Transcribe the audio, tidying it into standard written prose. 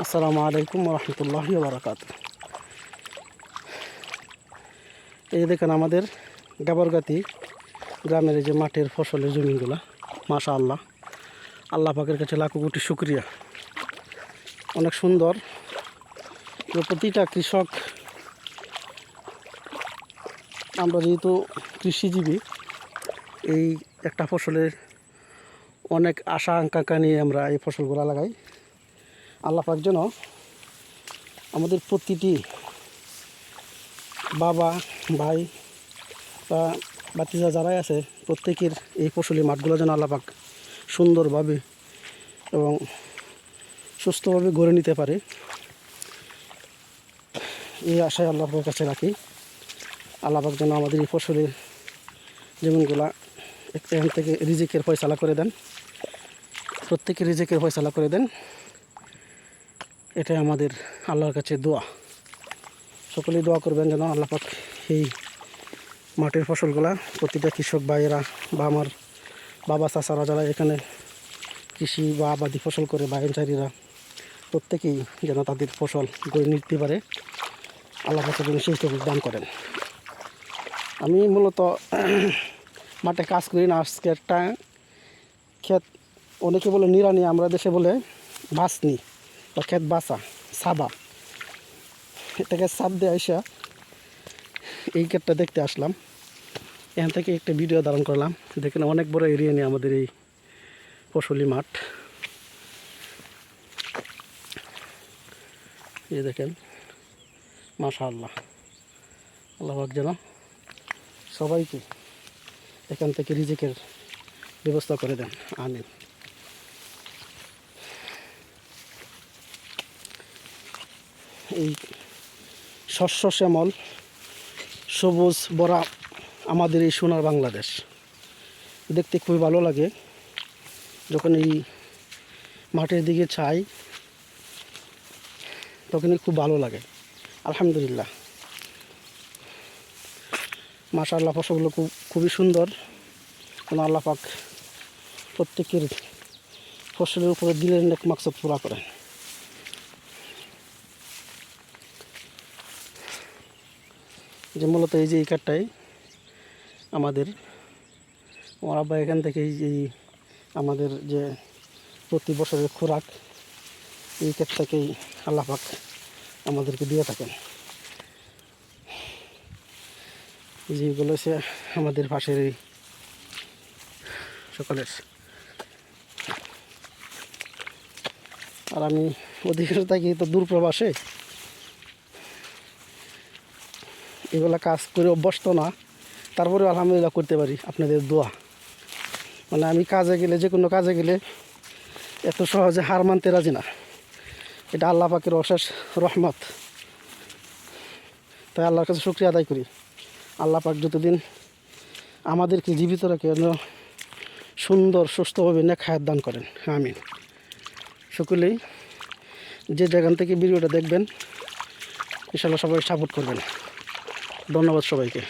আসসালামু আলাইকুম রহমতুল্লাহি বারাকাত। এই দেখেন আমাদের গাবরগাতি গ্রামের এই যে মাঠের ফসলের জমিগুলা, মাশাআল্লাহ, আল্লাহ পাকের কাছে লাখো কোটি শুকরিয়া। অনেক সুন্দর। প্রতিটা কৃষক, আমরা যেহেতু কৃষিজীবী, এই একটা ফসলের অনেক আশা আকাঙ্ক্ষা নিয়ে আমরা এই ফসলগুলো লাগাই। আল্লাহ পাক যেন আমাদের প্রতিটি বাবা, ভাই বা বাতিজা যারাই আছে প্রত্যেকের এই ফসলি মাঠগুলো যেন আল্লাহ পাক সুন্দরভাবে এবং সুস্থভাবে গড়ে নিতে পারে, এই আশায় আল্লাহ পাকের কাছে রাখি। আল্লাহ পাক যেন আমাদের এই ফসলের জমিনগুলা এখান থেকে রিজিকের ফয়সালা করে দেন, প্রত্যেকের রিজিকের ফয়সালা করে দেন। এটাই আমাদের আল্লাহর কাছে দোয়া। সকলেই দোয়া করবেন যেন আল্লাহ পাক এই মাটির ফসলগুলা প্রতিটা কৃষক ভাইয়েরা বা আমার বাবা চাচারা যারা এখানে কৃষি বা আবাদি ফসল করে বাইনচারীরা প্রত্যেকেই যেন তাদের ফসল গড়ে নিতে পারে। আল্লাহ পাক যেন সেই তৌফিক দান করেন। আমি মূলত মাঠে কাজ করি না। আজকে একটা ক্ষেত, অনেকে বলে নিড়ানি, আমরা দেশে বলে বাসনি বা ক্ষেত বাসা, সাবা, এটাকে সাপ দিয়ে আসা এই ক্ষেতটা দেখতে আসলাম। এখান থেকে একটা ভিডিও ধারণ করলাম। দেখেন অনেক বড় এরিয়া নিয়ে আমাদের এই ফসলি মাঠ। এই দেখেন মাশাআল্লাহ, আল্লাহ পাক যেন সবাইকে এখান থেকে রিজিকের ব্যবস্থা করে দেন, আমিন। এই শস্য শ্যামল সবুজ বরা আমাদের এই সোনার বাংলাদেশ দেখতে খুবই ভালো লাগে। যখন এই মাঠের দিকে চাই তখনই খুব ভালো লাগে। আলহামদুলিল্লাহ, মাশাআল্লাহ, ফসলগুলো খুবই সুন্দর। কারণ আল্লাহ পাক প্রত্যেকের ফসলের উপরে দিলের নেক মাকসাদ পুরা করেন। যে মূলত এই যে এই কাঠটাই আমাদের, আমার আব্বা এখান থেকে এই আমাদের যে প্রতি বছরের খোরাক, এই ক্ষেতটাকেই আল্লাহ পাক আমাদেরকে দিয়ে থাকেন। যেগুলো সে আমাদের পাশের এই সকলের। আর আমি অধিকাংশ থাকি তো দূর প্রবাসে, এগুলা কাজ করে অভ্যস্ত না, তারপরে আলহামদুলিল্লাহ করতে পারি আপনাদের দোয়া। মানে আমি কাজে গেলে, যে কোনো কাজে গেলে এত সহজে হার মানতে রাজি না। এটা আল্লাহ পাকের অশেষ রহমত। তাই আল্লাহর কাছে শুকরিয়া আদায় করি। আল্লাহ পাক যতদিন আমাদেরকে জীবিত রাখে যেন সুন্দর সুস্থভাবে নেক হায়াত দান করেন, আমিন। সকলেই যে জায়গা থেকে ভিডিওটা দেখবেন ইনশাআল্লাহ সবাই সাপোর্ট করবেন। ধন্যবাদ সবাইকে।